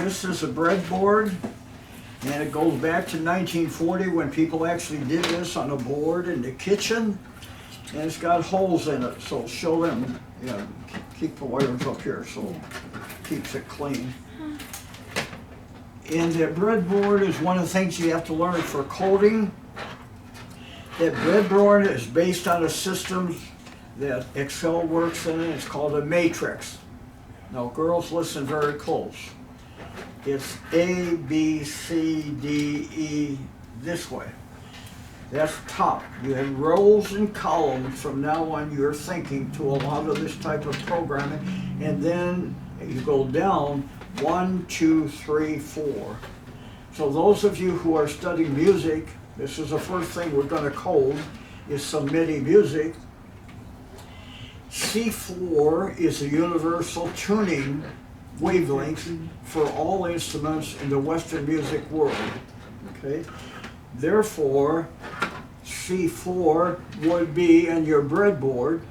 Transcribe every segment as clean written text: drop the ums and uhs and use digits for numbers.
this is a breadboard, and it goes back to 1940 when people actually did this on a board in the kitchen, and it's got holes in it, so show them, yeah, keep the wires up here so it keeps it clean. And that breadboard is one of the things you have to learn for coding. That breadboard is based on a system that Excel works in, it's called a matrix. Now girls, listen very close. It's A, B, C, D, E, this way. That's top. You have rows and columns. From now on you're thinking to a lot of this type of programming, and then you go down 1, 2, 3, 4. So those of you who are studying music, this is the first thing we're going to code, is some MIDI music. C4 is a universal tuning wavelength for all instruments in the Western music world. Okay? Therefore, C4 would be in your breadboard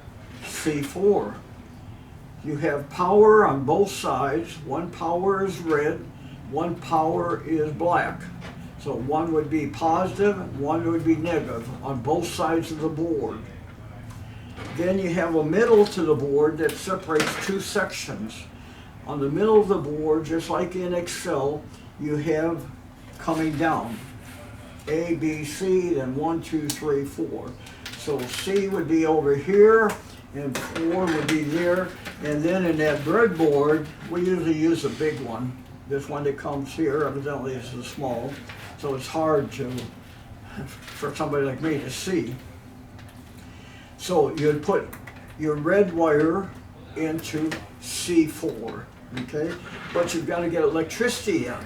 C4. You have power on both sides. One power is red, one power is black. So one would be positive, one would be negative on both sides of the board. Then you have a middle to the board that separates two sections. On the middle of the board, just like in Excel, you have coming down A, B, C, then 1, 2, 3, 4. So C would be over here, and 4 would be there. And then in that breadboard, we usually use a big one. This one that comes here, evidently, is the small, so it's hard for somebody like me to see. So you'd put your red wire into C4, okay? But you've got to get electricity in.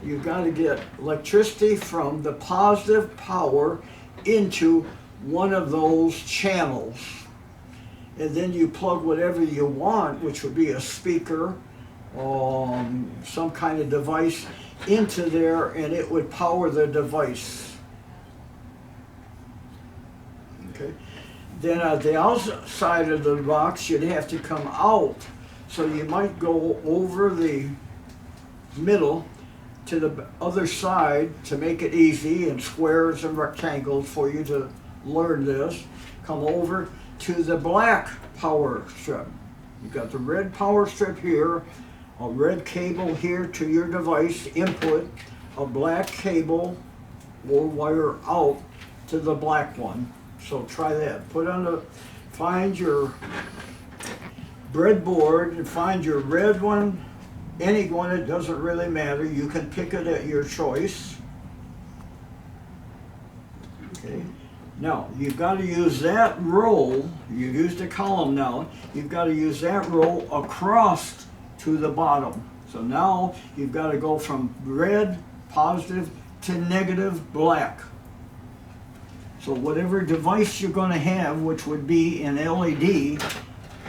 You've got to get electricity from the positive power into one of those channels. And then you plug whatever you want, which would be a speaker, some kind of device, into there, and it would power the device. Okay. Then at the outside of the box, you'd have to come out. So you might go over the middle to the other side to make it easy, and squares and rectangles for you to learn this. Come over to the black power strip. You've got the red power strip here, a red cable here to your device input, a black cable or wire out to the black one. So try that. Find your breadboard and find your red one, any one, it doesn't really matter. You can pick it at your choice. Okay. Now, you've got to use that row, you used a column now, you've got to use that row across to the bottom. So now you've got to go from red, positive, to negative, black. So whatever device you're going to have, which would be an LED,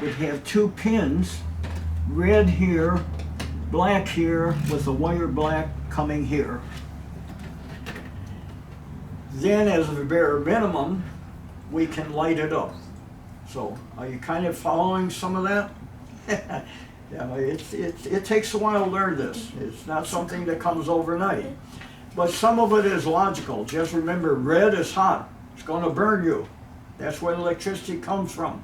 would have two pins, red here, black here, with the wire black coming here. Then as a bare minimum, we can light it up. So are you kind of following some of that? Yeah, it takes a while to learn this. It's not something that comes overnight. But some of it is logical. Just remember, red is hot. It's going to burn you. That's where electricity comes from.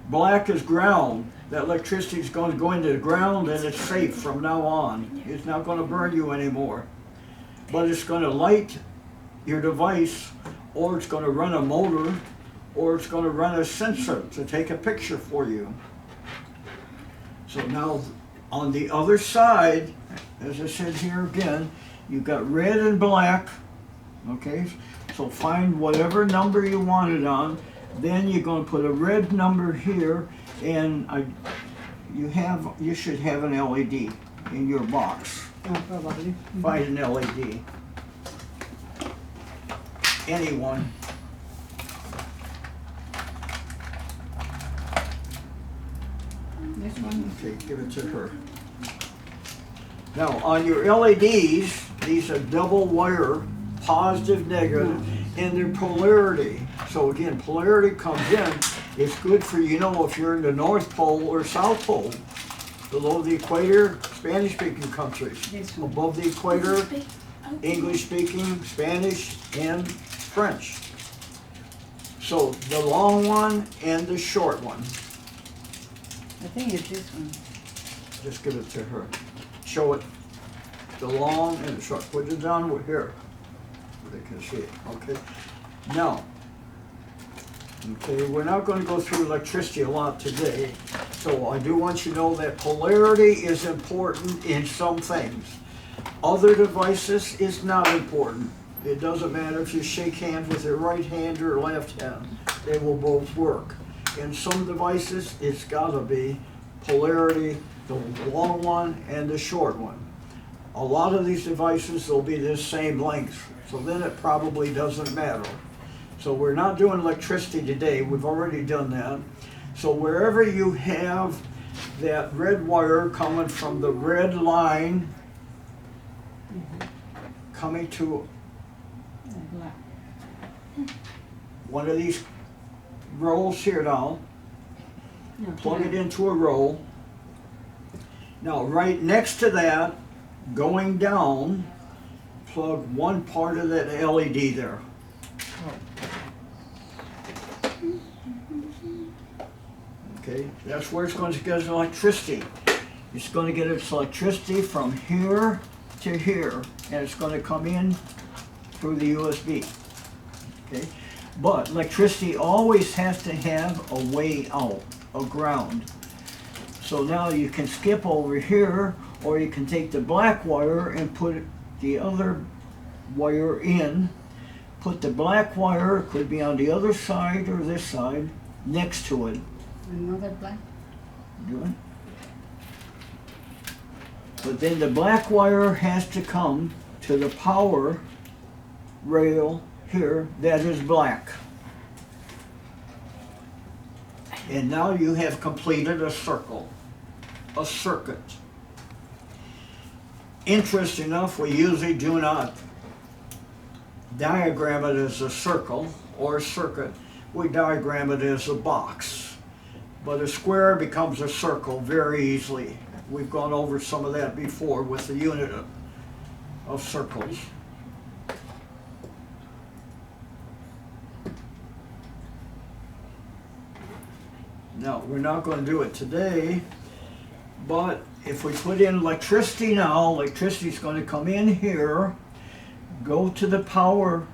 Black is ground. That electricity is going to go into the ground, and it's safe from now on. It's not going to burn you anymore. But it's going to light your device, or it's going to run a motor, or it's going to run a sensor to take a picture for you. So now on the other side, as I said here again, you've got red and black. Okay, so find whatever number you want it on. Then you're going to put a red number here, and you should have an LED in your box. Find an LED. Anyone. This one. Okay, give it to her. Now on your LEDs, these are double wire, positive, negative, and their polarity. So again, polarity comes in. It's good for, if you're in the North Pole or South Pole. Below the equator, Spanish-speaking countries. This one. Above the equator, English-speaking, Spanish, and French. So the long one and the short one. I think it's this one. Just give it to her. Show it. The long and the short. Put it down here where they can see it. Okay. Now, okay, we're not going to go through electricity a lot today. So I do want you to know that polarity is important in some things. Other devices is not important. It doesn't matter if you shake hands with your right hand or left hand. They will both work. In some devices, it's got to be polarity, the long one and the short one. A lot of these devices will be the same length, so then it probably doesn't matter. So we're not doing electricity today. We've already done that. So wherever you have that red wire coming from the red line coming to one of these rolls here now, plug it into a roll. Now right next to that, going down, plug one part of that LED there. Okay, that's where it's going to get its electricity. It's going to get its electricity from here to here, and it's going to come in through the USB. Okay, but electricity always has to have a way out, a ground. So now you can skip over here, or you can take the black wire and put the other wire in. Put the black wire, it could be on the other side or this side, next to it. Another black? Do it. But then the black wire has to come to the power rail here that is black. And now you have completed a circle, a circuit. Interesting enough, we usually do not diagram it as a circle or a circuit. We diagram it as a box. But a square becomes a circle very easily. We've gone over some of that before with the unit of circles. Now, we're not going to do it today, but if we put in electricity now, electricity is going to come in here, go to the power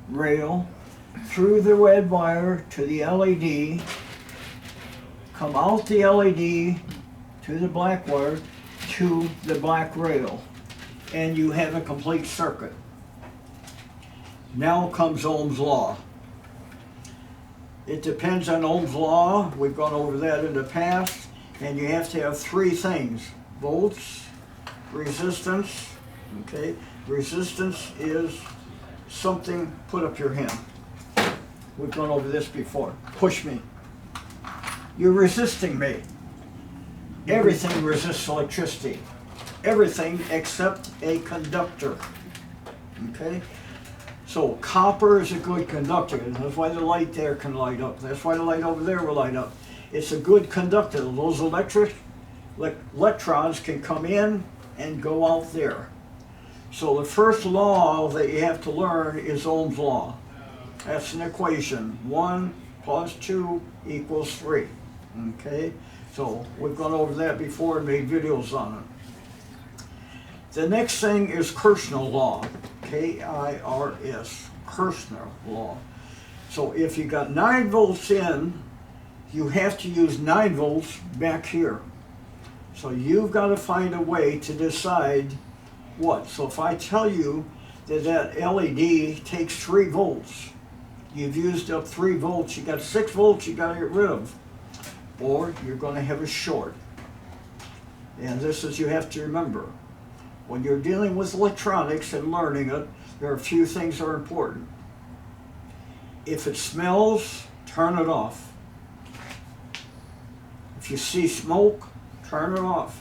rail, through the red wire to the LED, come out the LED to the black wire to the black rail, and you have a complete circuit. Now comes Ohm's law. It depends on Ohm's law. We've gone over that in the past, and you have to have three things: volts, resistance. Okay, resistance is something. Put up your hand. We've gone over this before. Push me. You're resisting me. Everything resists electricity. Everything except a conductor. Okay? So copper is a good conductor. That's why the light there can light up. That's why the light over there will light up. It's a good conductor. Those electrons can come in and go out there. So the first law that you have to learn is Ohm's law. That's an equation. 1 plus 2 equals 3. Okay? So we've gone over that before and made videos on it. The next thing is Kirchner's law. K-I-R-S. Kirchner's law. So if you got 9 volts in, you have to use 9 volts back here. So you've got to find a way to decide what. So if I tell you that that LED takes 3 volts, you've used up 3 volts, you got 6 volts you got to get rid of, or you're going to have a short. And this is, you have to remember, when you're dealing with electronics and learning it, there are a few things that are important. If it smells, turn it off. If you see smoke, turn it off.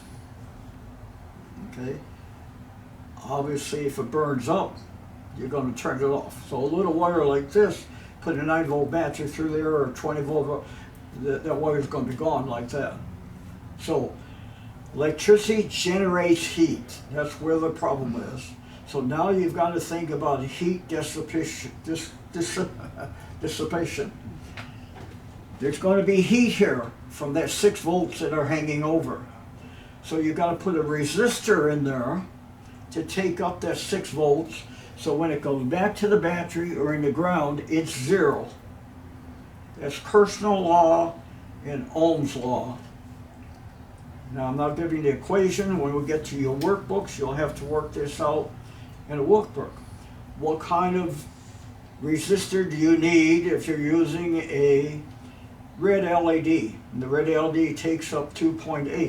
Okay? Obviously, if it burns up, you're going to turn it off. So a little wire like this, put a 9-volt battery through there or 20 volt, that wire is going to be gone like that. So Electricity generates heat. That's where the problem is. So now you've got to think about heat dissipation. Dissipation. There's going to be heat here from that 6 volts that are hanging over. So you've got to put a resistor in there to take up that 6 volts. So when it goes back to the battery or in the ground, it's 0. That's Kirchner's law and Ohm's law. Now I'm not giving the equation. When we get to your workbooks, you'll have to work this out in a workbook. What kind of resistor do you need if you're using a red LED? And the red LED takes up 2.8.